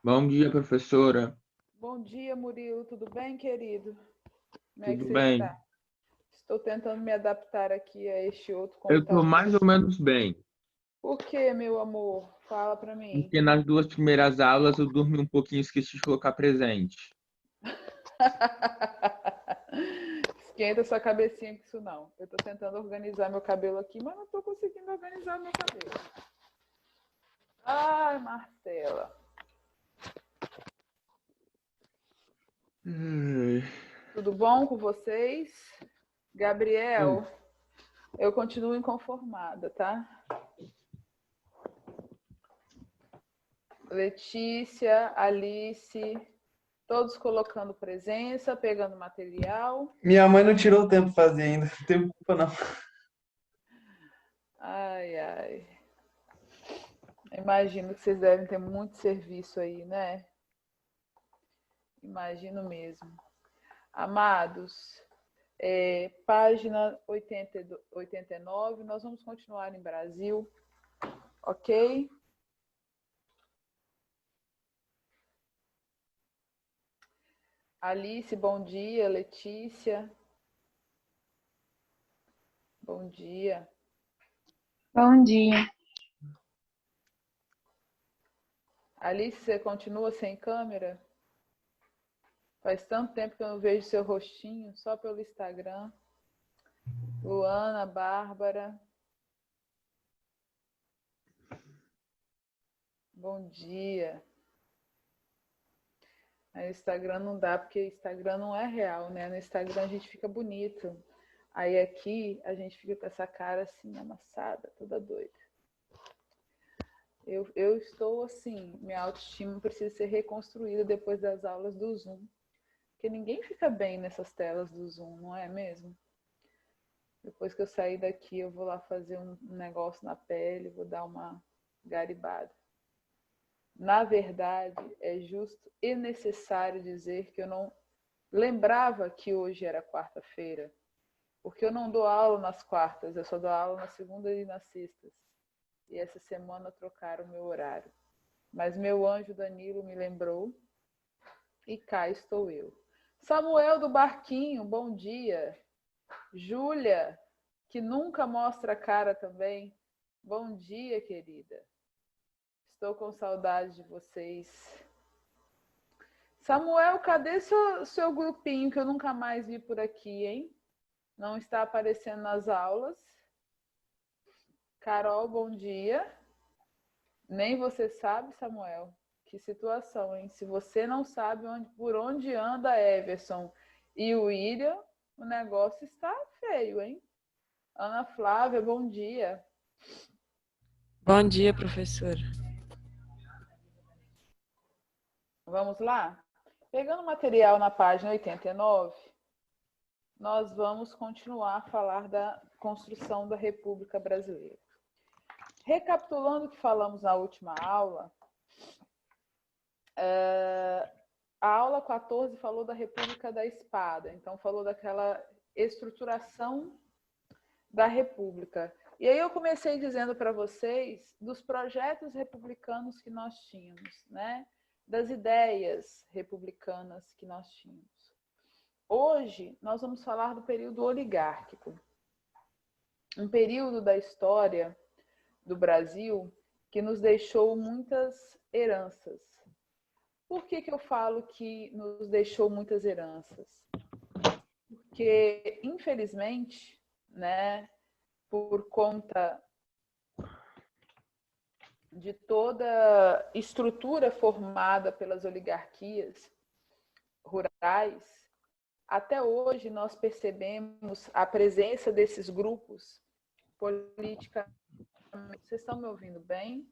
Bom dia, professora. Bom dia, Murilo. Tudo bem, querido? Como é que Tudo você bem? está? Estou tentando me adaptar aqui a este outro Eu estou computador. mais ou menos bem, Por quê, meu amor? Fala para mim. porque nas duas primeiras aulas eu dormi um pouquinho e esqueci de colocar presente. Esquenta sua cabecinha com isso não. Eu estou tentando organizar meu cabelo aqui, mas não estou conseguindo organizar meu cabelo. Ai, Marcela. Ai, Tudo bom com vocês? Gabriel, eu continuo inconformada, tá? Letícia, Alice, todos colocando presença, pegando material. Minha mãe não tirou o tempo de fazer ainda. Não tem culpa, não. Ai, ai. Imagino que vocês devem ter muito serviço aí, né? Imagino mesmo. Amados, página 89, nós vamos continuar em Brasil, ok? Alice, bom dia. Letícia, bom dia. Bom dia. Alice, você continua sem câmera? Faz tanto tempo que eu não vejo seu rostinho, só pelo Instagram. Luana, Bárbara. Bom dia. No Instagram não dá, porque Instagram não é real, né? No Instagram a gente fica bonito. Aí aqui a gente fica com essa cara assim, amassada, toda doida. Eu estou assim, minha autoestima precisa ser reconstruída depois das aulas do Zoom. Porque ninguém fica bem nessas telas do Zoom, não é mesmo? Depois que eu sair daqui, eu vou lá fazer um negócio na pele, vou dar uma garibada. Na verdade, é justo e necessário dizer que eu não lembrava que hoje era quarta-feira, porque eu não dou aula nas quartas, eu só dou aula na segunda e nas sextas. E essa semana trocaram o meu horário. Mas meu anjo Danilo me lembrou e cá estou eu. Samuel do Barquinho, bom dia. Júlia, que nunca mostra a cara também, bom dia, querida. Estou com saudade de vocês. Samuel, cadê seu grupinho que eu nunca mais vi por aqui, hein? Não está aparecendo nas aulas. Carol, bom dia. Nem você sabe, Samuel. Que situação, hein? Se você não sabe por onde anda Everson e o William, o negócio está feio, hein? Ana Flávia, bom dia. Bom dia, professora. Vamos lá? Pegando o material na página 89, nós vamos continuar a falar da construção da República Brasileira. Recapitulando o que falamos na última aula, a aula 14 falou da República da Espada, então falou daquela estruturação da República. E aí eu comecei dizendo para vocês dos projetos republicanos que nós tínhamos, né? Das ideias republicanas que nós tínhamos. Hoje nós vamos falar do período oligárquico, um período da história do Brasil que nos deixou muitas heranças. Por que eu falo que nos deixou muitas heranças? Porque, infelizmente, né, por conta de toda estrutura formada pelas oligarquias rurais, até hoje nós percebemos a presença desses grupos politicamente. Vocês estão me ouvindo bem?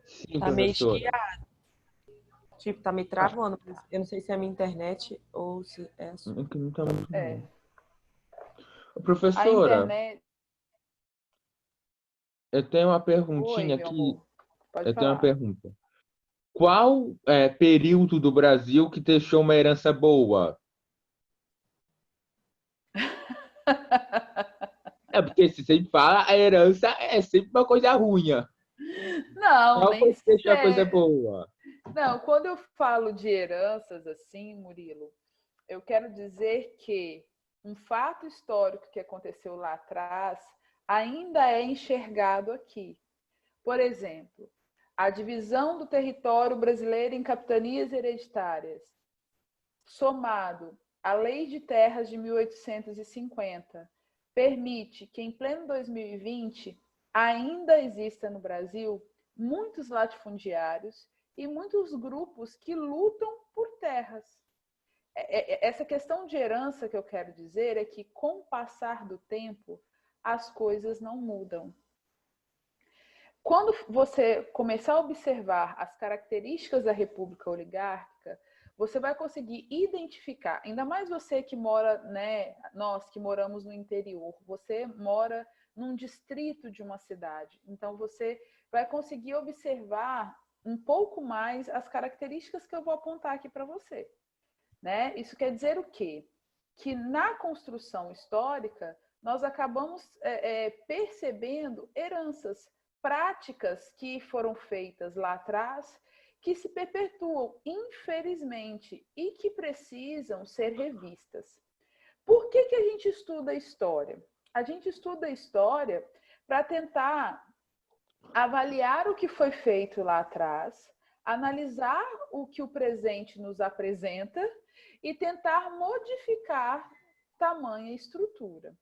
sim, Tá meio professora. chiado. Tipo, tá me travando. Eu não sei se é a minha internet ou se é a sua. Aqui não tá muito bom. A Professora, internet. eu tenho uma Oi, perguntinha meu aqui. amor. Pode Eu tenho uma falar. pergunta. Qual período do Brasil que deixou uma herança boa? É porque se sempre fala, a herança é sempre uma coisa ruim. Não, Qual foi nem que deixou a coisa sempre. boa? Não, quando eu falo de heranças assim, Murilo, eu quero dizer que um fato histórico que aconteceu lá atrás ainda é enxergado aqui. Por exemplo, a divisão do território brasileiro em capitanias hereditárias, somado à Lei de Terras de 1850, permite que em pleno 2020 ainda exista no Brasil muitos latifundiários e muitos grupos que lutam por terras. Essa questão de herança que eu quero dizer é que, com o passar do tempo, as coisas não mudam. Quando você começar a observar as características da República Oligárquica, você vai conseguir identificar, ainda mais você que mora, né, nós que moramos no interior, você mora num distrito de uma cidade, então você vai conseguir observar um pouco mais as características que eu vou apontar aqui para você. Né? Isso quer dizer o quê? Que na construção histórica, nós acabamos percebendo heranças, práticas que foram feitas lá atrás, que se perpetuam, infelizmente, e que precisam ser revistas. Por que a gente estuda a história? A gente estuda a história para tentar avaliar o que foi feito lá atrás, analisar o que o presente nos apresenta e tentar modificar tamanha estrutura.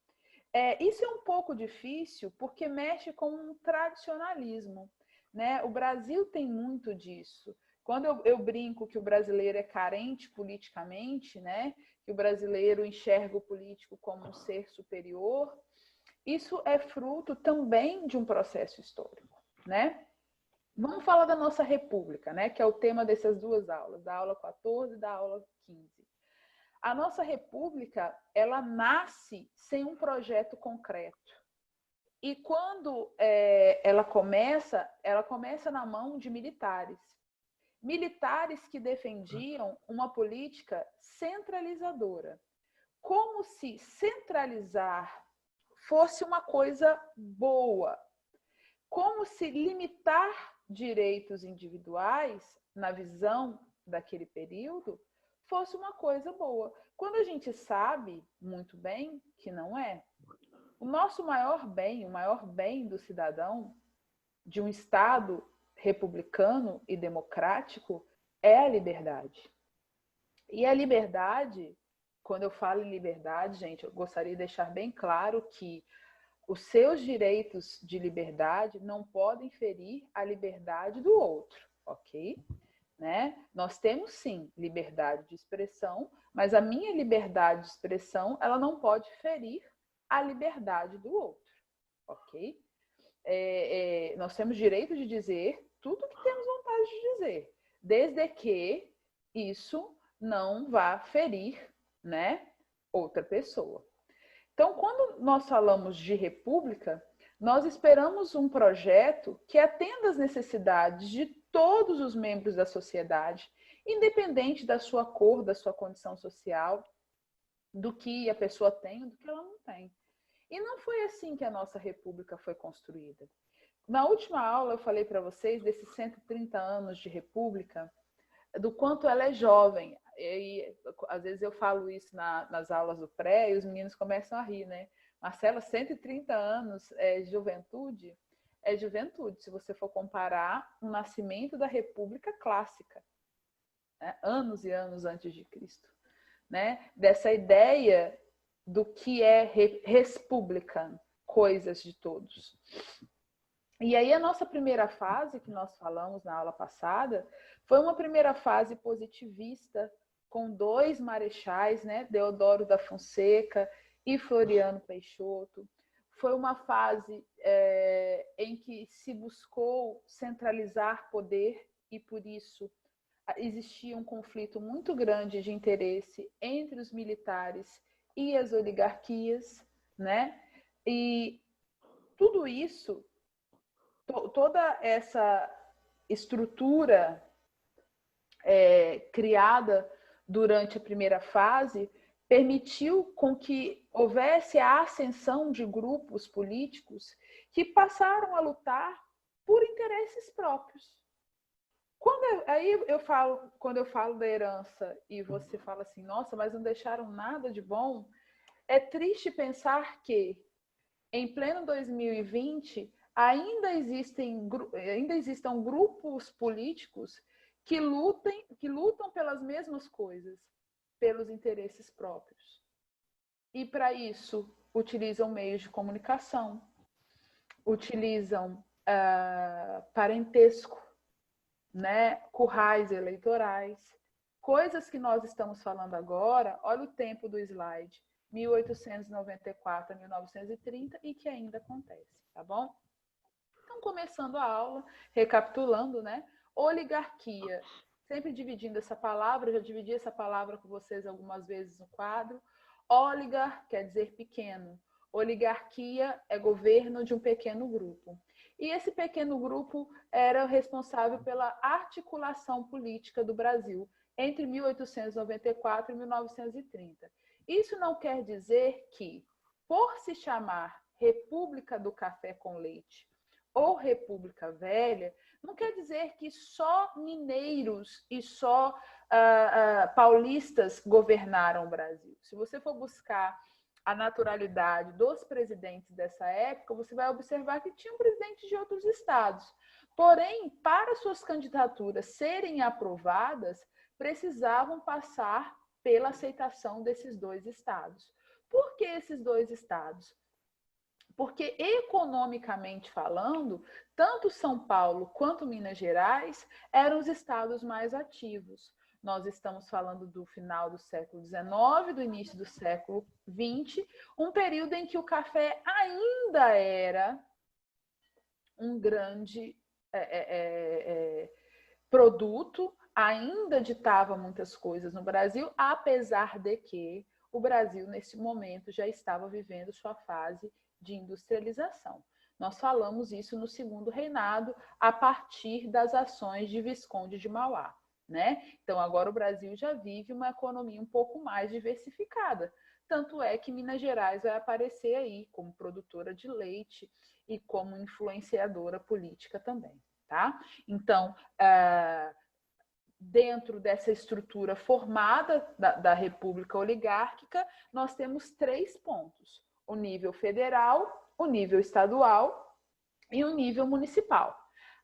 Isso é um pouco difícil porque mexe com um tradicionalismo, né? O Brasil tem muito disso. Quando eu brinco que o brasileiro é carente politicamente, né? Que o brasileiro enxerga o político como um ser superior, isso é fruto também de um processo histórico, né? Vamos falar da nossa república, né? Que é o tema dessas duas aulas, da aula 14 e da aula 15. A nossa república, ela nasce sem um projeto concreto. E quando ela começa na mão de militares. Militares que defendiam uma política centralizadora. Como se centralizar fosse uma coisa boa. Como se limitar direitos individuais, na visão daquele período, fosse uma coisa boa. Quando a gente sabe muito bem que não é. O nosso maior bem, o maior bem do cidadão, de um Estado republicano e democrático, é a liberdade. E a liberdade, quando eu falo em liberdade, gente, eu gostaria de deixar bem claro que os seus direitos de liberdade não podem ferir a liberdade do outro, ok? Né? Nós temos, sim, liberdade de expressão, mas a minha liberdade de expressão ela não pode ferir a liberdade do outro, ok? Nós temos direito de dizer tudo o que temos vontade de dizer, desde que isso não vá ferir, né, outra pessoa. Então, quando nós falamos de república, nós esperamos um projeto que atenda às necessidades de todos os membros da sociedade, independente da sua cor, da sua condição social, do que a pessoa tem ou do que ela não tem. E não foi assim que a nossa república foi construída. Na última aula eu falei para vocês desses 130 anos de república, do quanto ela é jovem. E às vezes eu falo isso nas aulas do pré e os meninos começam a rir, né? Marcela, 130 anos é juventude? É juventude, se você for comparar o nascimento da República Clássica, né? Anos e anos antes de Cristo, né? Dessa ideia do que é república, coisas de todos. E aí a nossa primeira fase, que nós falamos na aula passada, foi uma primeira fase positivista, com 2 marechais, né? Deodoro da Fonseca e Floriano Peixoto. Foi uma fase em que se buscou centralizar poder e, por isso, existia um conflito muito grande de interesse entre os militares e as oligarquias, né? E tudo isso, toda essa estrutura criada durante a primeira fase permitiu com que houvesse a ascensão de grupos políticos que passaram a lutar por interesses próprios. Quando eu falo da herança e você fala assim, nossa, mas não deixaram nada de bom, é triste pensar que, em pleno 2020, ainda existam grupos políticos que lutam pelas mesmas coisas, pelos interesses próprios. E, para isso, utilizam meios de comunicação, utilizam parentesco, né, currais eleitorais, coisas que nós estamos falando agora. Olha o tempo do slide, 1894 a 1930, e que ainda acontece, tá bom? Então, começando a aula, recapitulando, né? Oligarquia, sempre dividindo essa palavra, já dividi essa palavra com vocês algumas vezes no quadro. Oligar quer dizer pequeno, oligarquia é governo de um pequeno grupo. E esse pequeno grupo era responsável pela articulação política do Brasil entre 1894 e 1930. Isso não quer dizer que, por se chamar República do Café com Leite ou República Velha, não quer dizer que só mineiros e só paulistas governaram o Brasil. Se você for buscar a naturalidade dos presidentes dessa época, você vai observar que tinham presidentes de outros estados. Porém, para suas candidaturas serem aprovadas, precisavam passar pela aceitação desses dois estados. Por que esses dois estados? Porque, economicamente falando, tanto São Paulo quanto Minas Gerais eram os estados mais ativos. Nós estamos falando do final do século XIX, do início do século XX, um período em que o café ainda era um grande produto, ainda ditava muitas coisas no Brasil, apesar de que o Brasil, nesse momento, já estava vivendo sua fase de industrialização. Nós falamos isso no segundo reinado, a partir das ações de Visconde de Mauá, né? Então, agora o Brasil já vive uma economia um pouco mais diversificada. Tanto é que Minas Gerais vai aparecer aí como produtora de leite e como influenciadora política também, tá? Então, dentro dessa estrutura formada da República Oligárquica, nós temos 3 pontos: o nível federal, o nível estadual e o nível municipal.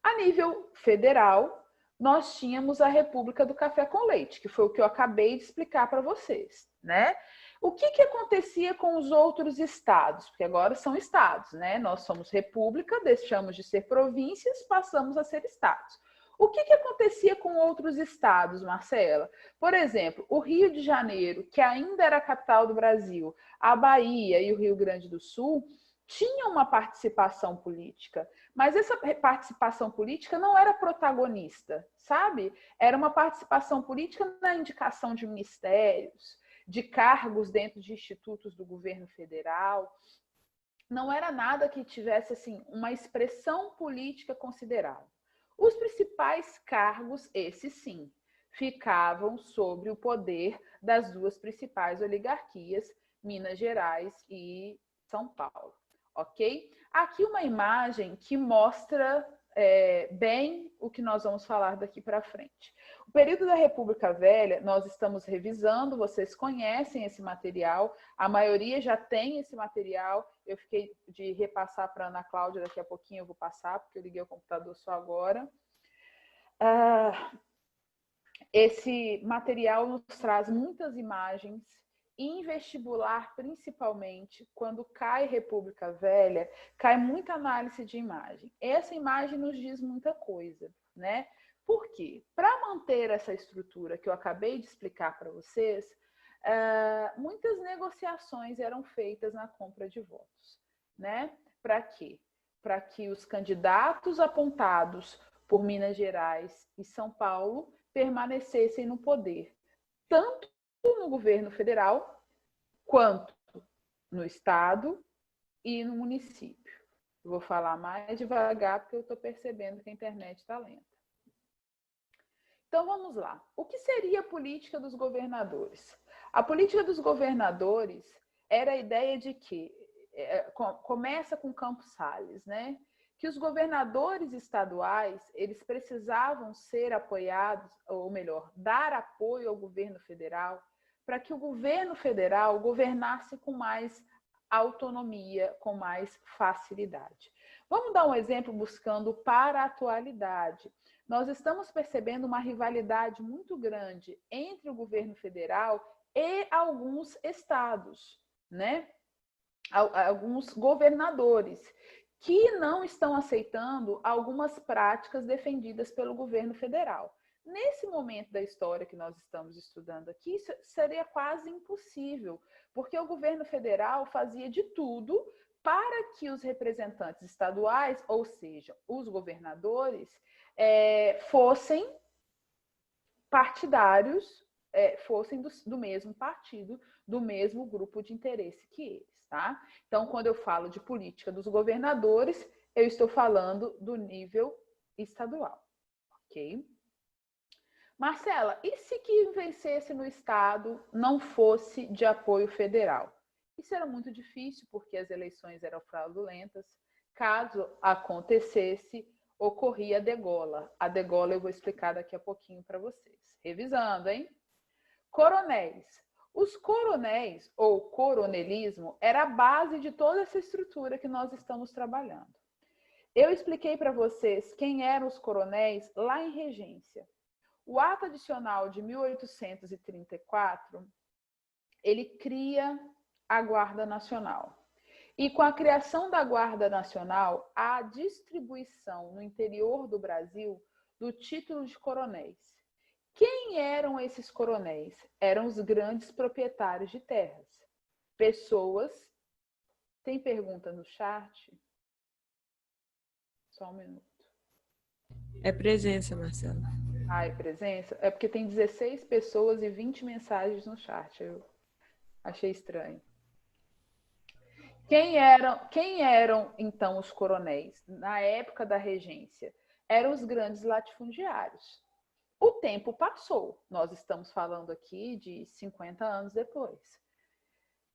A nível federal, nós tínhamos a República do Café com Leite, que foi o que eu acabei de explicar para vocês, né? O que acontecia com os outros estados? Porque agora são estados, né? Nós somos república, deixamos de ser províncias, passamos a ser estados. O que acontecia com outros estados, Marcela? Por exemplo, o Rio de Janeiro, que ainda era a capital do Brasil, a Bahia e o Rio Grande do Sul tinham uma participação política, mas essa participação política não era protagonista, sabe? Era uma participação política na indicação de ministérios, de cargos dentro de institutos do governo federal. Não era nada que tivesse assim uma expressão política considerável. Os principais cargos, esses sim, ficavam sob o poder das duas principais oligarquias, Minas Gerais e São Paulo, ok? Aqui uma imagem que mostra bem o que nós vamos falar daqui para frente. O período da República Velha, nós estamos revisando, vocês conhecem esse material, a maioria já tem esse material. Eu fiquei de repassar para a Ana Cláudia, daqui a pouquinho eu vou passar, porque eu liguei o computador só agora. Esse material nos traz muitas imagens, e em vestibular, principalmente, quando cai República Velha, cai muita análise de imagem. Essa imagem nos diz muita coisa, né? Por quê? Para manter essa estrutura que eu acabei de explicar para vocês, muitas negociações eram feitas na compra de votos, né? Para quê? Para que os candidatos apontados por Minas Gerais e São Paulo permanecessem no poder, tanto no governo federal, quanto no estado e no município. Eu vou falar mais devagar, porque eu estou percebendo que a internet está lenta. Então, vamos lá. O que seria a política dos governadores? A política dos governadores era a ideia de que, começa com Campos Salles, né? Que que os governadores estaduais, eles precisavam ser apoiados, ou melhor, dar apoio ao governo federal, para que o governo federal governasse com mais autonomia, com mais facilidade. Vamos dar um exemplo buscando para a atualidade. Nós estamos percebendo uma rivalidade muito grande entre o governo federal e alguns estados, né? Alguns governadores que não estão aceitando algumas práticas defendidas pelo governo federal. Nesse momento da história que nós estamos estudando aqui, isso seria quase impossível, porque o governo federal fazia de tudo para que os representantes estaduais, ou seja, os governadores, fossem partidários, fossem do mesmo partido, do mesmo grupo de interesse que eles. Tá? Então, quando eu falo de política dos governadores, eu estou falando do nível estadual, ok? Marcela, e se quem vencesse no estado não fosse de apoio federal? Isso era muito difícil, porque as eleições eram fraudulentas. Caso acontecesse, ocorria a degola. A degola eu vou explicar daqui a pouquinho para vocês. Revisando, hein? Coronéis. Os coronéis, ou coronelismo, era a base de toda essa estrutura que nós estamos trabalhando. Eu expliquei para vocês quem eram os coronéis lá em Regência. O ato adicional de 1834, ele cria a Guarda Nacional. E com a criação da Guarda Nacional, a distribuição no interior do Brasil do título de coronéis. Quem eram esses coronéis? Eram os grandes proprietários de terras. Pessoas... Tem pergunta no chat? Só um minuto. É presença, Marcela. Ah, é presença? É porque tem 16 pessoas e 20 mensagens no chat. Eu achei estranho. Quem eram, então, os coronéis? Na época da regência, eram os grandes latifundiários. O tempo passou. Nós estamos falando aqui de 50 anos depois.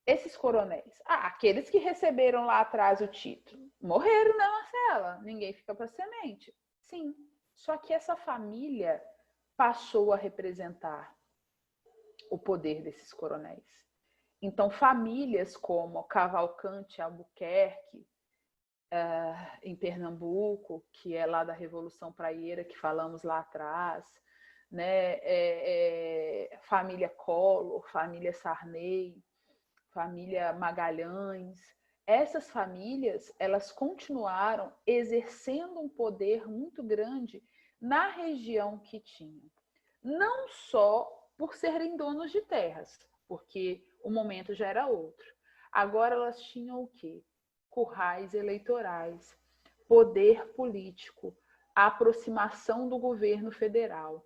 Esses coronéis, aqueles que receberam lá atrás o título, morreram, né, Marcela? Ninguém fica para semente. Sim, só que essa família passou a representar o poder desses coronéis. Então, famílias como Cavalcante, Albuquerque, em Pernambuco, que é lá da Revolução Praieira, que falamos lá atrás, né? Família Collor, família Sarney, família Magalhães. Essas famílias, elas continuaram exercendo um poder muito grande na região que tinham. Não só por serem donos de terras, porque o momento já era outro. Agora elas tinham o quê? Currais eleitorais, poder político, aproximação do governo federal,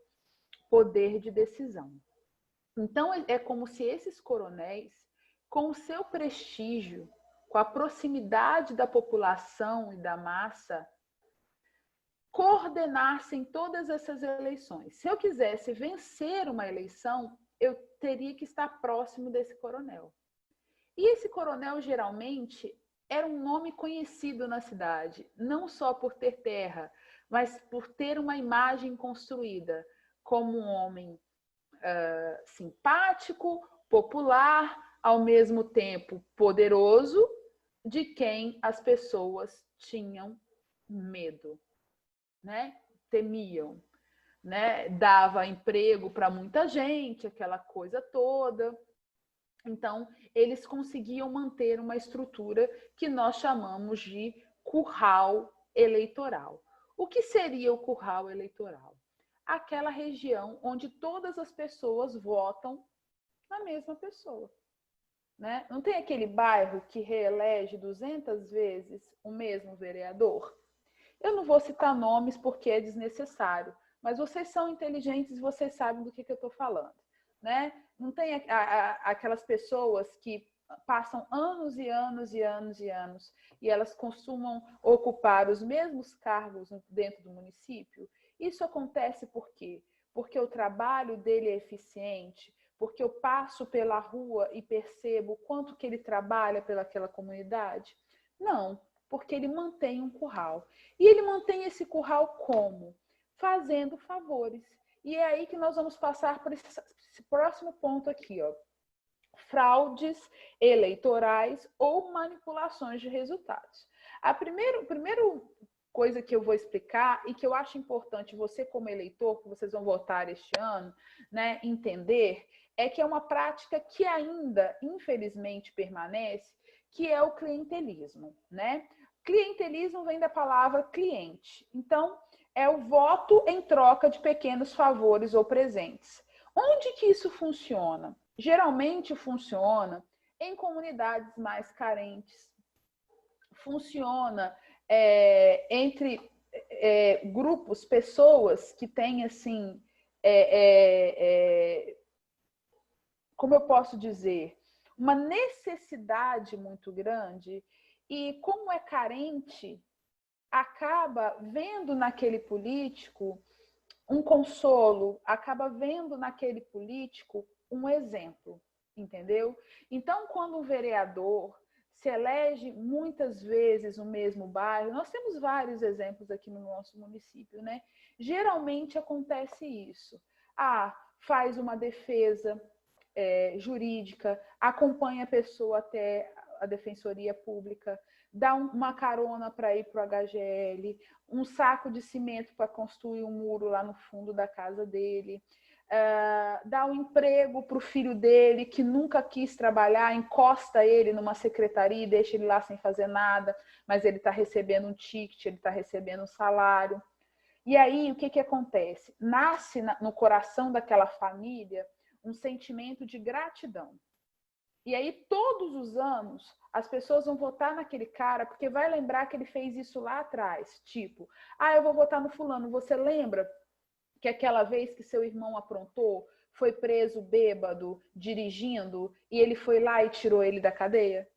poder de decisão. Então, é como se esses coronéis, com o seu prestígio, com a proximidade da população e da massa, coordenassem todas essas eleições. Se eu quisesse vencer uma eleição, eu teria que estar próximo desse coronel. E esse coronel, geralmente, era um nome conhecido na cidade, não só por ter terra, mas por ter uma imagem construída como um homem simpático, popular, ao mesmo tempo poderoso, de quem as pessoas tinham medo, né? Temiam, né? Dava emprego para muita gente, aquela coisa toda. Então, eles conseguiam manter uma estrutura que nós chamamos de curral eleitoral. O que seria o curral eleitoral? Aquela região onde todas as pessoas votam na mesma pessoa. Né? Não tem aquele bairro que reelege 200 vezes o mesmo vereador? Eu não vou citar nomes porque é desnecessário, mas vocês são inteligentes e vocês sabem do que eu estou falando. Né? Não tem aquelas pessoas que passam anos e anos e anos e anos e elas costumam ocupar os mesmos cargos dentro do município? Isso acontece por quê? Porque o trabalho dele é eficiente, porque eu passo pela rua e percebo quanto que ele trabalha pelaquela comunidade? Não, porque ele mantém um curral. E ele mantém esse curral como? Fazendo favores. E é aí que nós vamos passar por esse próximo ponto aqui, ó. Fraudes eleitorais ou manipulações de resultados. A primeira coisa que eu vou explicar e que eu acho importante você, como eleitor, que vocês vão votar este ano, né, entender, é que é uma prática que ainda, infelizmente, permanece, que é o clientelismo, né? Clientelismo vem da palavra cliente. Então, é o voto em troca de pequenos favores ou presentes. Onde que isso funciona? Geralmente funciona em comunidades mais carentes. Funciona entre grupos, pessoas que têm, assim, como eu posso dizer, uma necessidade muito grande e, como é carente, acaba vendo naquele político um consolo, acaba vendo naquele político um exemplo, entendeu? Então, quando um vereador se elege muitas vezes no mesmo bairro, nós temos vários exemplos aqui no nosso município, né? Geralmente acontece isso. Faz uma defesa jurídica, acompanha a pessoa até a defensoria pública, dá uma carona para ir para o HGL, um saco de cimento para construir um muro lá no fundo da casa dele, dá um emprego para o filho dele que nunca quis trabalhar, encosta ele numa secretaria e deixa ele lá sem fazer nada, mas ele está recebendo um ticket, ele está recebendo um salário. E aí, o que acontece? Nasce no coração daquela família um sentimento de gratidão. E aí, todos os anos, as pessoas vão votar naquele cara porque vai lembrar que ele fez isso lá atrás. Tipo, eu vou votar no fulano. Você lembra que aquela vez que seu irmão aprontou, foi preso bêbado, dirigindo, e ele foi lá e tirou ele da cadeia?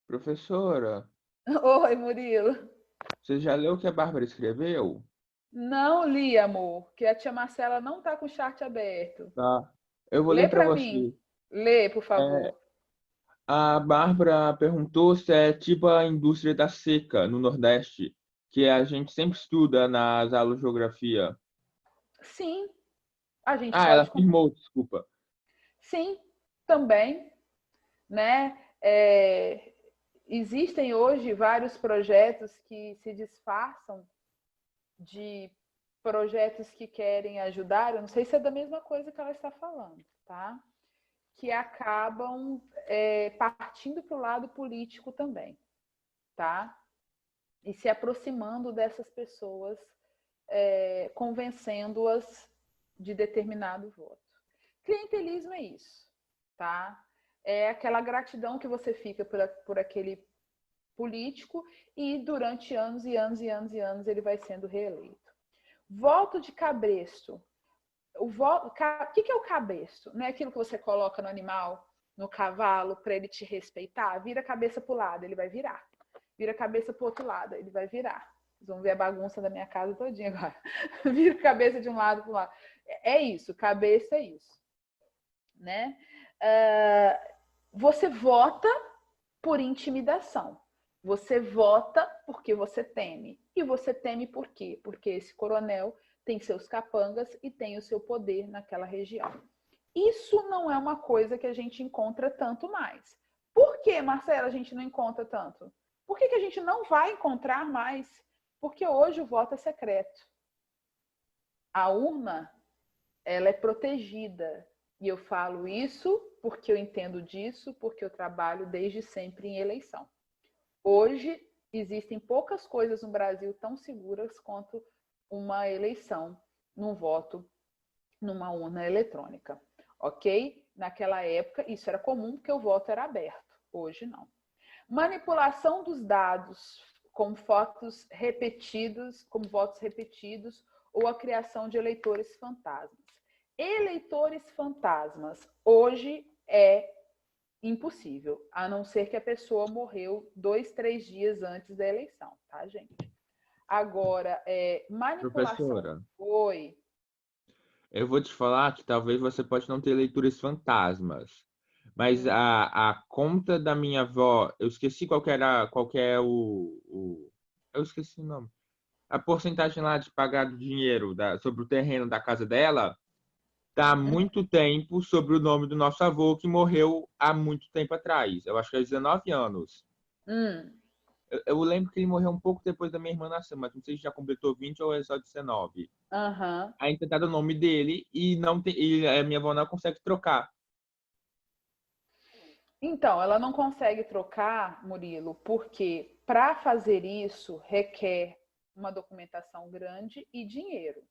Professora, Oi, Murilo. você já leu o que a Bárbara escreveu? Não li, amor, que a tia Marcela não tá com o chat aberto. Tá. Eu vou Lê ler para para você. mim. Lê, por É, favor. a Bárbara perguntou se é tipo a indústria da seca no Nordeste, que a gente sempre estuda nas aulas de geografia. Sim, a gente Ela pode. afirmou, desculpa. Sim, também, né? Existem hoje vários projetos que se disfarçam de projetos que querem ajudar. Eu não sei se é da mesma coisa que ela está falando, tá? Que acabam partindo para o lado político também, tá? E se aproximando dessas pessoas, convencendo-as de determinado voto. Clientelismo é isso, tá? É aquela gratidão que você fica por aquele político e durante anos e anos e anos e anos ele vai sendo reeleito. Voto de cabresto. O que é o cabresto? Não é aquilo que você coloca no animal, no cavalo, para ele te respeitar? Vira a cabeça para o lado, ele vai virar. Vira a cabeça para o outro lado, ele vai virar. Vocês vão ver a bagunça da minha casa todinha agora. Vira a cabeça de um lado para o lado. É isso, cabeça é isso. Né? Você vota por intimidação. Você vota porque você teme. E você teme por quê? Porque esse coronel tem seus capangas e tem o seu poder naquela região. Isso não é uma coisa que a gente encontra tanto mais. Por que, Marcela, a gente não encontra tanto? Por que a gente não vai encontrar mais? Porque hoje o voto é secreto. A urna, ela é protegida. E eu falo isso porque eu entendo disso, porque eu trabalho desde sempre em eleição. Hoje, existem poucas coisas no Brasil tão seguras quanto uma eleição num voto numa urna eletrônica, ok? Naquela época, isso era comum porque o voto era aberto. Hoje, não. Manipulação dos dados com votos repetidos ou a criação de eleitores fantasmas. Eleitores fantasmas hoje é impossível, a não ser que a pessoa morreu 2, 3 dias antes da eleição, tá, gente? Agora, manipulação... Professora, Oi. eu vou te falar que talvez você pode não ter leituras fantasmas, Mas a conta da minha avó, eu esqueci qual que é eu esqueci o nome. A porcentagem lá de pagar do dinheiro sobre o terreno da casa dela tá há muito tempo sobre o nome do nosso avô, que morreu há muito tempo atrás. Eu acho que é 19 anos. Hum. Eu lembro que ele morreu um pouco depois da minha irmã nascer, mas não sei se já completou 20 ou é só 19. Aham. Aí tá dado o nome dele e não tem, e a minha avó não consegue trocar. Então, ela não consegue trocar, Murilo, porque para fazer isso requer uma documentação grande e dinheiro.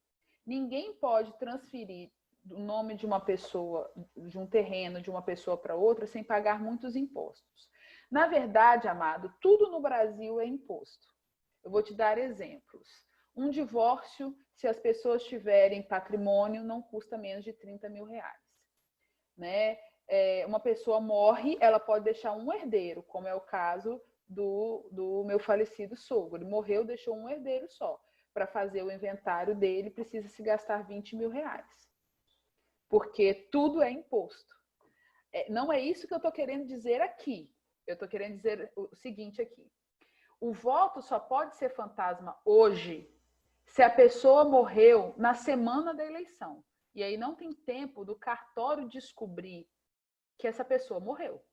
Ninguém pode transferir o nome de uma pessoa, de um terreno, de uma pessoa para outra, sem pagar muitos impostos. Na verdade, amado, tudo no Brasil é imposto. Eu vou te dar exemplos. Um divórcio, se as pessoas tiverem patrimônio, não custa menos de 30 mil reais. Né? Uma pessoa morre, ela pode deixar um herdeiro, como é o caso do meu falecido sogro. Ele morreu, deixou um herdeiro só. Para fazer o inventário dele, precisa se gastar 20 mil reais. Porque tudo é imposto. Não é isso que eu estou querendo dizer aqui. Eu estou querendo dizer o seguinte aqui. O voto só pode ser fantasma hoje se a pessoa morreu na semana da eleição. E aí não tem tempo do cartório descobrir que essa pessoa morreu.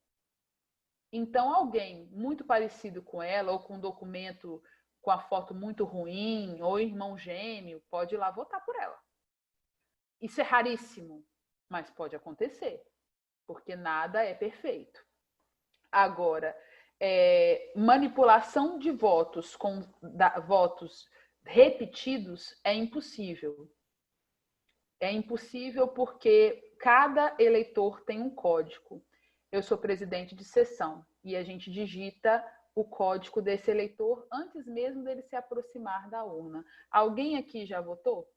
Então, alguém muito parecido com ela, ou com um documento com a foto muito ruim, ou irmão gêmeo, pode ir lá votar por ela. Isso é raríssimo, mas pode acontecer, porque nada é perfeito. Agora, manipulação de votos com votos repetidos é impossível. É impossível porque cada eleitor tem um código. Eu sou presidente de sessão e a gente digita o código desse eleitor antes mesmo dele se aproximar da urna. Alguém aqui já votou?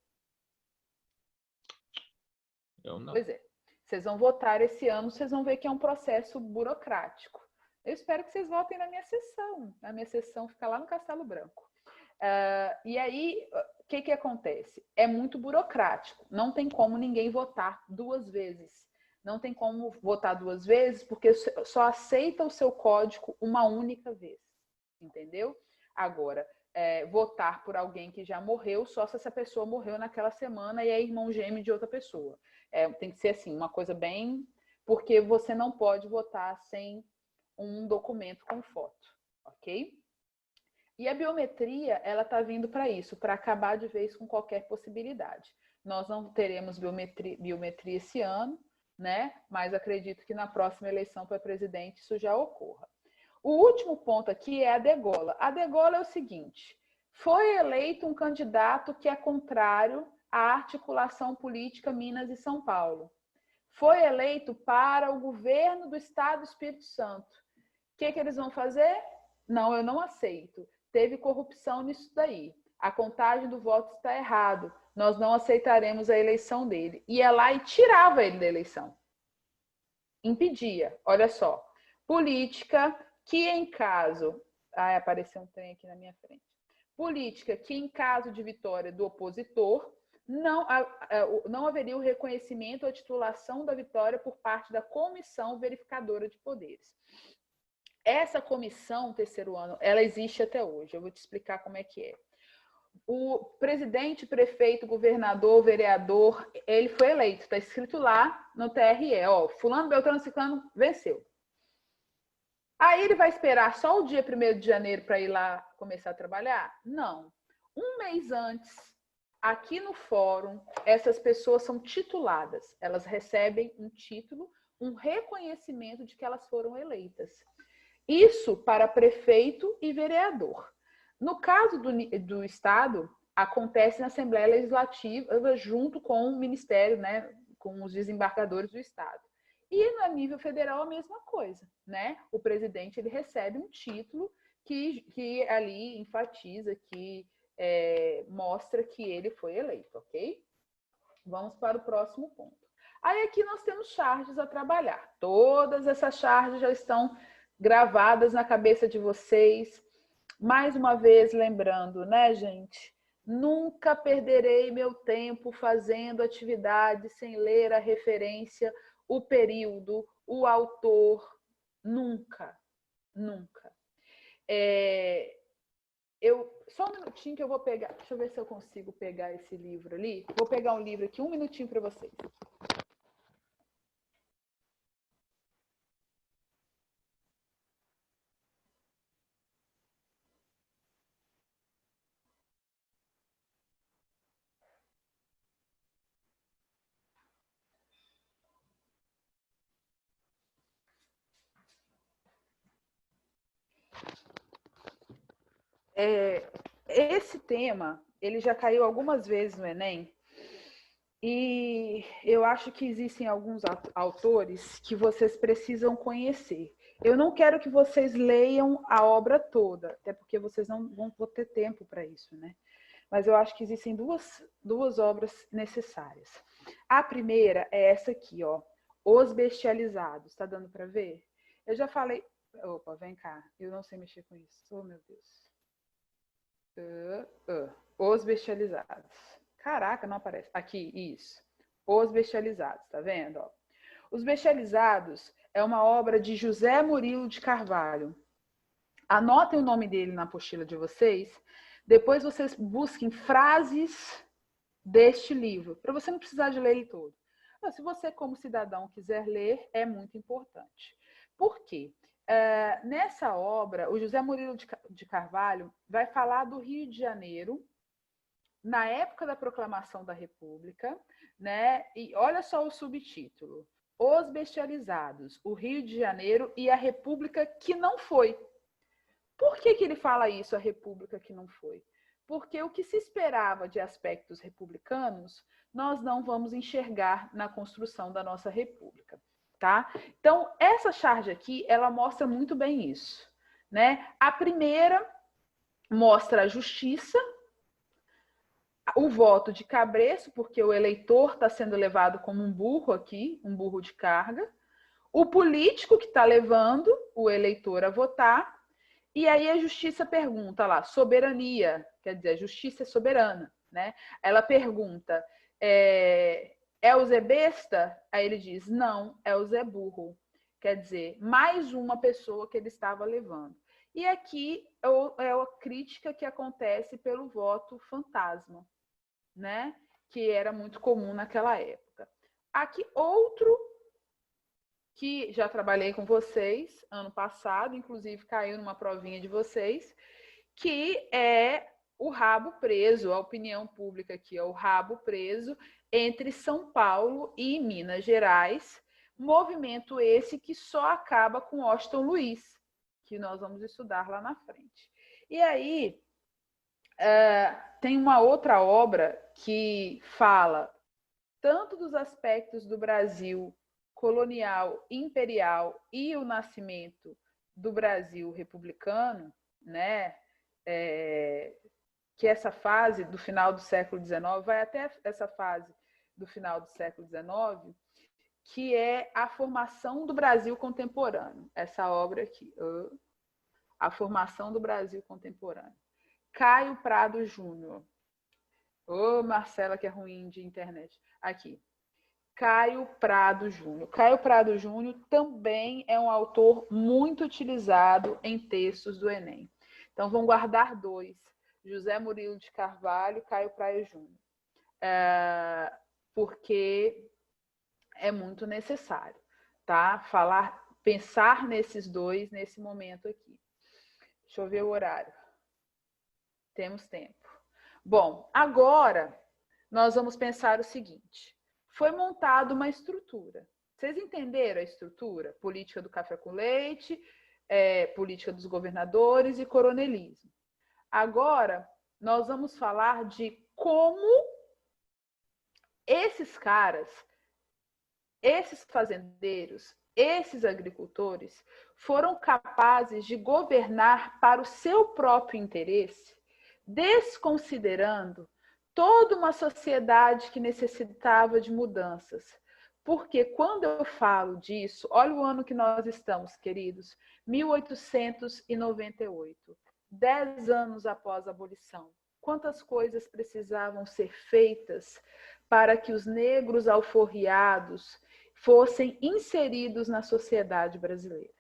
Eu não. Pois é. Vocês vão votar esse ano, vocês vão ver que é um processo burocrático. Eu espero que vocês votem na minha sessão. A minha sessão fica lá no Castelo Branco. E aí, o que acontece? É muito burocrático. Não tem como ninguém votar duas vezes. Não tem como votar duas vezes porque só aceita o seu código uma única vez. Entendeu? Agora, votar por alguém que já morreu só se essa pessoa morreu naquela semana e é irmão gêmeo de outra pessoa. Tem que ser assim, uma coisa bem... Porque você não pode votar sem um documento com foto, ok? E a biometria, ela está vindo para isso, para acabar de vez com qualquer possibilidade. Nós não teremos biometria esse ano, né? Mas acredito que na próxima eleição para presidente isso já ocorra. O último ponto aqui é a degola. A degola é o seguinte: foi eleito um candidato que é contrário à articulação política Minas e São Paulo. Foi eleito para o governo do Estado do Espírito Santo. O que eles vão fazer? Não, eu não aceito. Teve corrupção nisso daí. A contagem do voto está errado. Nós não aceitaremos a eleição dele. Ia lá e tirava ele da eleição. Impedia. Olha só. Política que em caso... apareceu um trem aqui na minha frente. Política que em caso de vitória do opositor, não haveria o reconhecimento ou a titulação da vitória por parte da Comissão Verificadora de Poderes. Essa comissão, terceiro ano, ela existe até hoje. Eu vou te explicar como é que é. O presidente, prefeito, governador, vereador, ele foi eleito. Está escrito lá no TRE, fulano, beltrano, ciclano, venceu. Aí ele vai esperar só o dia 1º de janeiro para ir lá começar a trabalhar? Não. Um mês antes, aqui no fórum, essas pessoas são tituladas. Elas recebem um título, um reconhecimento de que elas foram eleitas. Isso para prefeito e vereador. No caso do Estado, acontece na Assembleia Legislativa junto com o Ministério, né, com os desembargadores do Estado. E no nível federal a mesma coisa, né? O presidente ele recebe um título que ali enfatiza, que mostra que ele foi eleito, ok? Vamos para o próximo ponto. Aí aqui nós temos charges a trabalhar. Todas essas charges já estão gravadas na cabeça de vocês. Mais uma vez lembrando, né, gente? Nunca perderei meu tempo fazendo atividade sem ler a referência o período, o autor, nunca, nunca. Só um minutinho que eu vou pegar, deixa eu ver se eu consigo pegar esse livro ali. Vou pegar um livro aqui, um minutinho para vocês. Esse tema, ele já caiu algumas vezes no Enem, e eu acho que existem alguns autores que vocês precisam conhecer. Eu não quero que vocês leiam a obra toda, até porque vocês não vão ter tempo para isso, né? Mas eu acho que existem duas obras necessárias. A primeira é essa aqui, ó, Os Bestializados. Tá dando para ver? Eu já falei... Opa, vem cá. Eu não sei mexer com isso. Oh, meu Deus. Os Bestializados. Caraca, não aparece. Aqui, isso. Os Bestializados, tá vendo? Ó. Os Bestializados é uma obra de José Murilo de Carvalho. Anotem o nome dele na apostila de vocês. Depois vocês busquem frases deste livro, para você não precisar de ler ele todo. Mas, se você, como cidadão, quiser ler, é muito importante. Por quê? Nessa obra, o José Murilo de Carvalho vai falar do Rio de Janeiro, na época da proclamação da República, né? E olha só o subtítulo: Os Bestializados, o Rio de Janeiro e a República que não foi. Por que ele fala isso, a República que não foi? Porque o que se esperava de aspectos republicanos, nós não vamos enxergar na construção da nossa República. Tá? Então, essa charge aqui, ela mostra muito bem isso, né? A primeira mostra a justiça, o voto de cabresto, porque o eleitor está sendo levado como um burro aqui, um burro de carga, o político que está levando o eleitor a votar, e aí a justiça pergunta lá, soberania, quer dizer, a justiça é soberana, né? Ela pergunta, é o Zé besta? Aí ele diz, não, é o Zé burro. Quer dizer, mais uma pessoa que ele estava levando. E aqui é a crítica que acontece pelo voto fantasma, né? Que era muito comum naquela época. Aqui outro que já trabalhei com vocês ano passado, inclusive caiu numa provinha de vocês, que é o rabo preso, a opinião pública aqui é o rabo preso entre São Paulo e Minas Gerais, movimento esse que só acaba com Washington Luiz, que nós vamos estudar lá na frente. E aí, tem uma outra obra que fala tanto dos aspectos do Brasil colonial, imperial e o nascimento do Brasil republicano, né? Que essa fase do final do século XIX vai até essa fase do final do século XIX, que é a formação do Brasil contemporâneo. Essa obra aqui, A Formação do Brasil Contemporâneo. Caio Prado Júnior. Marcela, que é ruim de internet. Aqui. Caio Prado Júnior. Caio Prado Júnior também é um autor muito utilizado em textos do Enem. Então, vamos guardar dois. José Murilo de Carvalho, Caio Prado Júnior. Porque é muito necessário, tá? Pensar nesses dois nesse momento aqui. Deixa eu ver o horário. Temos tempo. Bom, agora nós vamos pensar o seguinte. Foi montada uma estrutura. Vocês entenderam a estrutura? Política do café com leite, política dos governadores e coronelismo. Agora, nós vamos falar de como esses caras, esses fazendeiros, esses agricultores foram capazes de governar para o seu próprio interesse, desconsiderando toda uma sociedade que necessitava de mudanças. Porque quando eu falo disso, olha o ano que nós estamos, queridos, 1898, 10 anos após a abolição. Quantas coisas precisavam ser feitas para que os negros alforriados fossem inseridos na sociedade brasileira.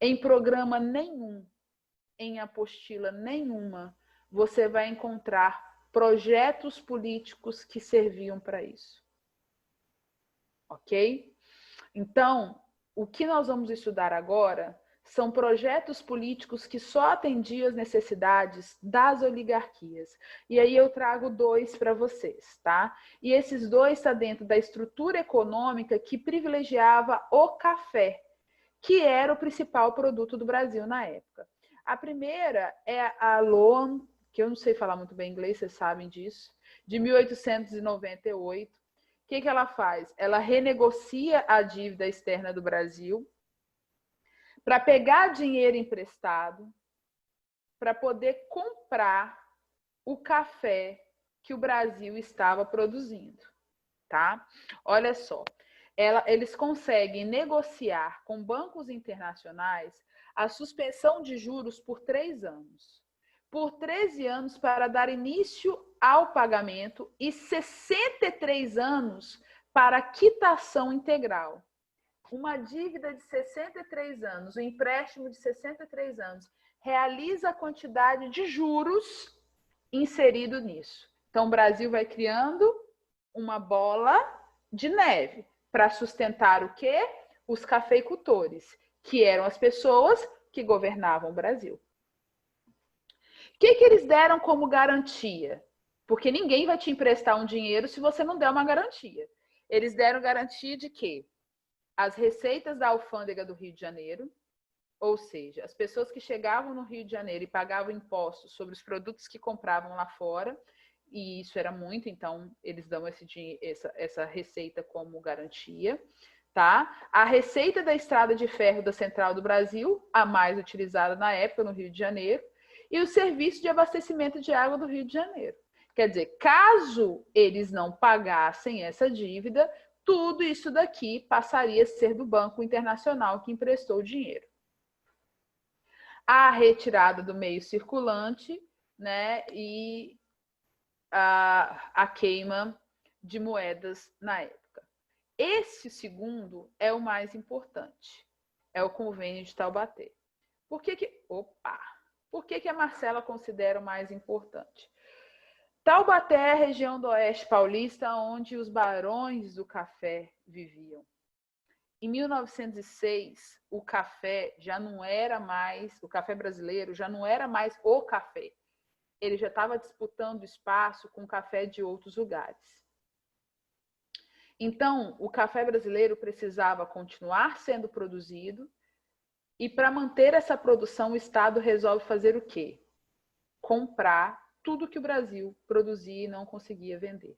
Em programa nenhum, em apostila nenhuma, você vai encontrar projetos políticos que serviam para isso. Ok? Então, o que nós vamos estudar agora são projetos políticos que só atendiam as necessidades das oligarquias. E aí eu trago 2 para vocês, tá? E esses 2 estão dentro da estrutura econômica que privilegiava o café, que era o principal produto do Brasil na época. A primeira é a Loan, que eu não sei falar muito bem inglês, vocês sabem disso, de 1898. O que ela faz? Ela renegocia a dívida externa do Brasil para pegar dinheiro emprestado para poder comprar o café que o Brasil estava produzindo, tá? Olha só, eles conseguem negociar com bancos internacionais a suspensão de juros por 3 anos. Por 13 anos para dar início ao pagamento e 63 anos para quitação integral. Uma dívida de 63 anos, um empréstimo de 63 anos, realiza a quantidade de juros inserido nisso. Então, o Brasil vai criando uma bola de neve para sustentar o quê? Os cafeicultores, que eram as pessoas que governavam o Brasil. O que eles deram como garantia? Porque ninguém vai te emprestar um dinheiro se você não der uma garantia. Eles deram garantia de quê? As receitas da alfândega do Rio de Janeiro, ou seja, as pessoas que chegavam no Rio de Janeiro e pagavam impostos sobre os produtos que compravam lá fora, e isso era muito, então eles dão essa receita como garantia, tá? A receita da estrada de ferro da Central do Brasil, a mais utilizada na época no Rio de Janeiro, e o serviço de abastecimento de água do Rio de Janeiro. Quer dizer, caso eles não pagassem essa dívida, tudo isso daqui passaria a ser do Banco Internacional que emprestou o dinheiro. A retirada do meio circulante, né, e a queima de moedas na época. Esse segundo é o mais importante, é o Convênio de Taubaté. Por que a Marcela considera o mais importante? Taubaté é a região do Oeste Paulista onde os barões do café viviam. Em 1906, o café já não era mais, o café brasileiro já não era mais o café. Ele já estava disputando espaço com café de outros lugares. Então, o café brasileiro precisava continuar sendo produzido e para manter essa produção, o Estado resolve fazer o quê? Comprar tudo que o Brasil produzia e não conseguia vender.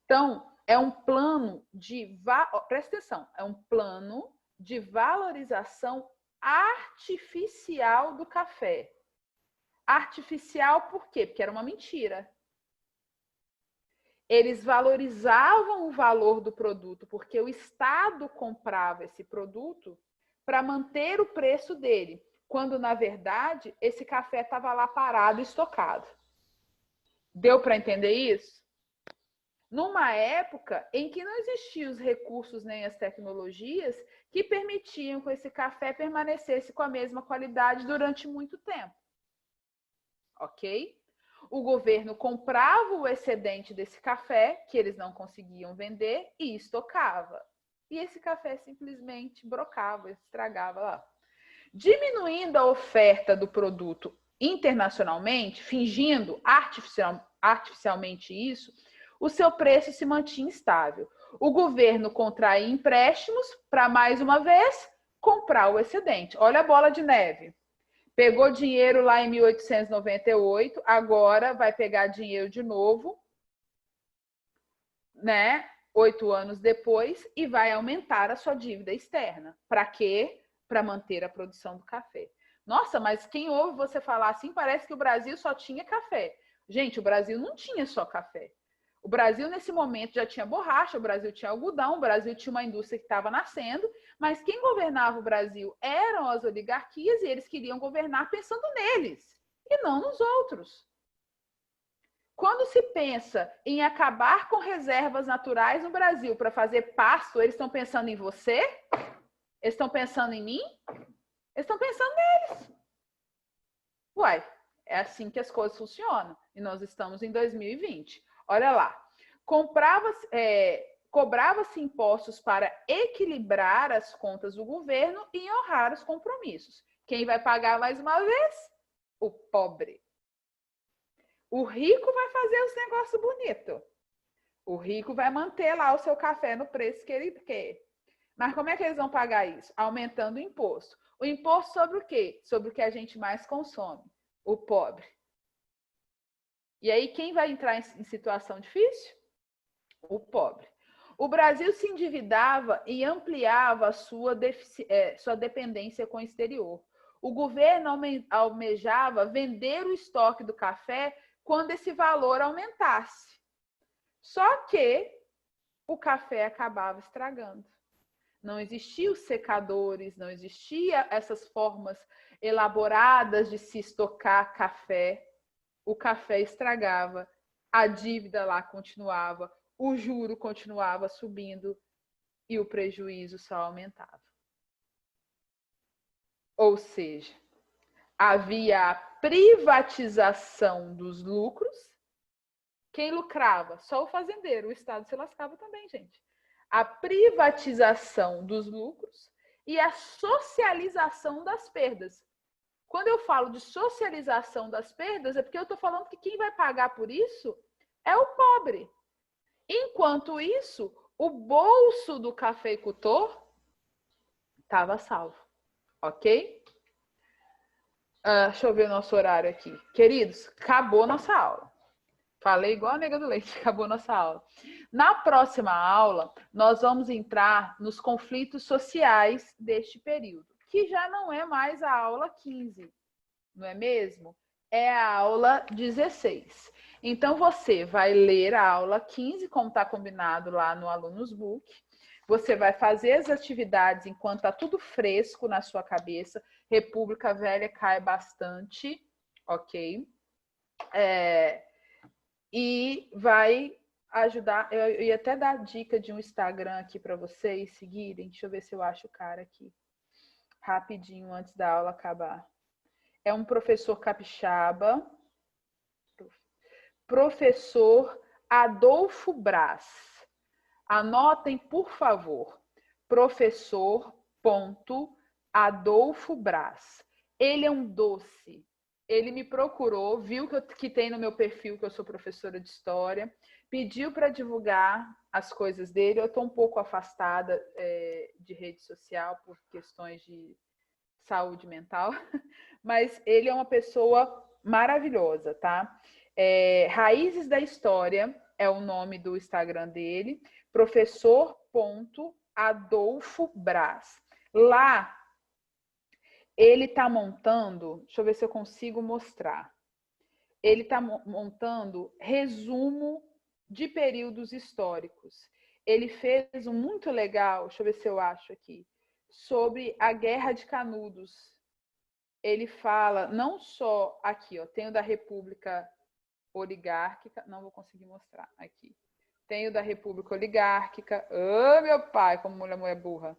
Então, é um plano de... Presta atenção, é um plano de valorização artificial do café. Artificial por quê? Porque era uma mentira. Eles valorizavam o valor do produto porque o Estado comprava esse produto para manter o preço dele, quando, na verdade, esse café estava lá parado e estocado. Deu para entender isso? Numa época em que não existiam os recursos nem as tecnologias que permitiam que esse café permanecesse com a mesma qualidade durante muito tempo. Ok? O governo comprava o excedente desse café, que eles não conseguiam vender, e estocava. E esse café simplesmente brocava, estragava lá. Diminuindo a oferta do produto internacionalmente, fingindo artificialmente isso, o seu preço se mantinha estável. O governo contraía empréstimos para, mais uma vez, comprar o excedente. Olha a bola de neve. Pegou dinheiro lá em 1898, agora vai pegar dinheiro de novo, né? 8 anos depois, e vai aumentar a sua dívida externa. Para quê? Para manter a produção do café. Nossa, mas quem ouve você falar assim, parece que o Brasil só tinha café. Gente, o Brasil não tinha só café. O Brasil, nesse momento, já tinha borracha, o Brasil tinha algodão, o Brasil tinha uma indústria que estava nascendo, mas quem governava o Brasil eram as oligarquias e eles queriam governar pensando neles e não nos outros. Quando se pensa em acabar com reservas naturais no Brasil para fazer pasto, eles estão pensando em você? Eles estão pensando em mim? Eles estão pensando neles. Uai, é assim que as coisas funcionam. E nós estamos em 2020. Olha lá. Cobrava-se impostos para equilibrar as contas do governo e honrar os compromissos. Quem vai pagar mais uma vez? O pobre. O rico vai fazer os negócios bonitos. O rico vai manter lá o seu café no preço que ele quer. Mas como é que eles vão pagar isso? Aumentando o imposto. O imposto sobre o quê? Sobre o que a gente mais consome. O pobre. E aí, quem vai entrar em situação difícil? O pobre. O Brasil se endividava e ampliava a sua dependência com o exterior. O governo almejava vender o estoque do café quando esse valor aumentasse. Só que o café acabava estragando. Não existiam os secadores, não existiam essas formas elaboradas de se estocar café. O café estragava, a dívida lá continuava, o juro continuava subindo e o prejuízo só aumentava. Ou seja, havia a privatização dos lucros. Quem lucrava? Só o fazendeiro. O Estado se lascava também, gente. A privatização dos lucros e a socialização das perdas. Quando eu falo de socialização das perdas, é porque eu estou falando que quem vai pagar por isso é o pobre. Enquanto isso, o bolso do cafeicultor estava salvo. Ok? Deixa eu ver o nosso horário aqui. Queridos, acabou nossa aula. Falei igual a nega do leite, acabou nossa aula. Na próxima aula, nós vamos entrar nos conflitos sociais deste período, que já não é mais a aula 15, não é mesmo? É a aula 16. Então, você vai ler a aula 15, como está combinado lá no Alunos Book. Você vai fazer as atividades enquanto está tudo fresco na sua cabeça. República Velha cai bastante, ok? E vai ajudar. Eu ia até dar dica de um Instagram aqui para vocês seguirem. Deixa eu ver se eu acho o cara aqui. Rapidinho, antes da aula acabar. É um professor capixaba. Professor Adolfo Braz. Anotem, por favor. Professor.Adolfo Braz. Ele é um doce. Ele me procurou, viu que tem no meu perfil que eu sou professora de história, pediu para divulgar as coisas dele. Eu estou um pouco afastada de rede social por questões de saúde mental, mas ele é uma pessoa maravilhosa, tá? Raízes da História é o nome do Instagram dele, professor.Adolfo Braz. Lá, ele está montando, deixa eu ver se eu consigo mostrar. Ele está montando resumo de períodos históricos. Ele fez um muito legal, deixa eu ver se eu acho aqui, sobre a Guerra de Canudos. Ele fala não só aqui, ó, tem o da República Oligárquica, não vou conseguir mostrar aqui. Tem o da República Oligárquica. Ô, meu pai, como mulher burra.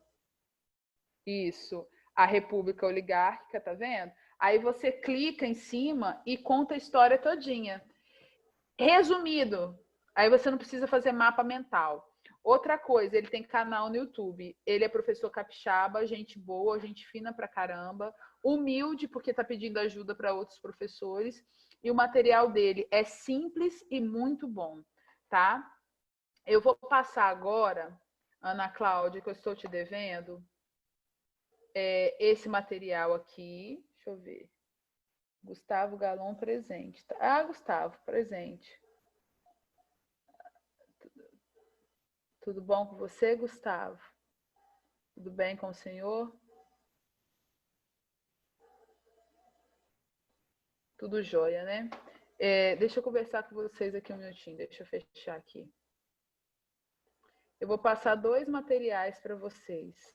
Isso. A República Oligárquica, tá vendo? Aí você clica em cima e conta a história todinha. Resumido. Aí você não precisa fazer mapa mental. Outra coisa, ele tem canal no YouTube. Ele é professor capixaba, gente boa, gente fina pra caramba. Humilde, porque tá pedindo ajuda para outros professores. E o material dele é simples e muito bom, tá? Eu vou passar agora, Ana Cláudia, que eu estou te devendo, esse material aqui. Deixa eu ver. Gustavo Galon presente. Ah, Gustavo, presente. Tudo bom com você, Gustavo? Tudo bem com o senhor? Tudo jóia, né? Deixa eu conversar com vocês aqui um minutinho. Deixa eu fechar aqui. Eu vou passar 2 materiais para vocês.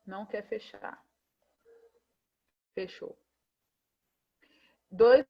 Não quer fechar. Fechou. 2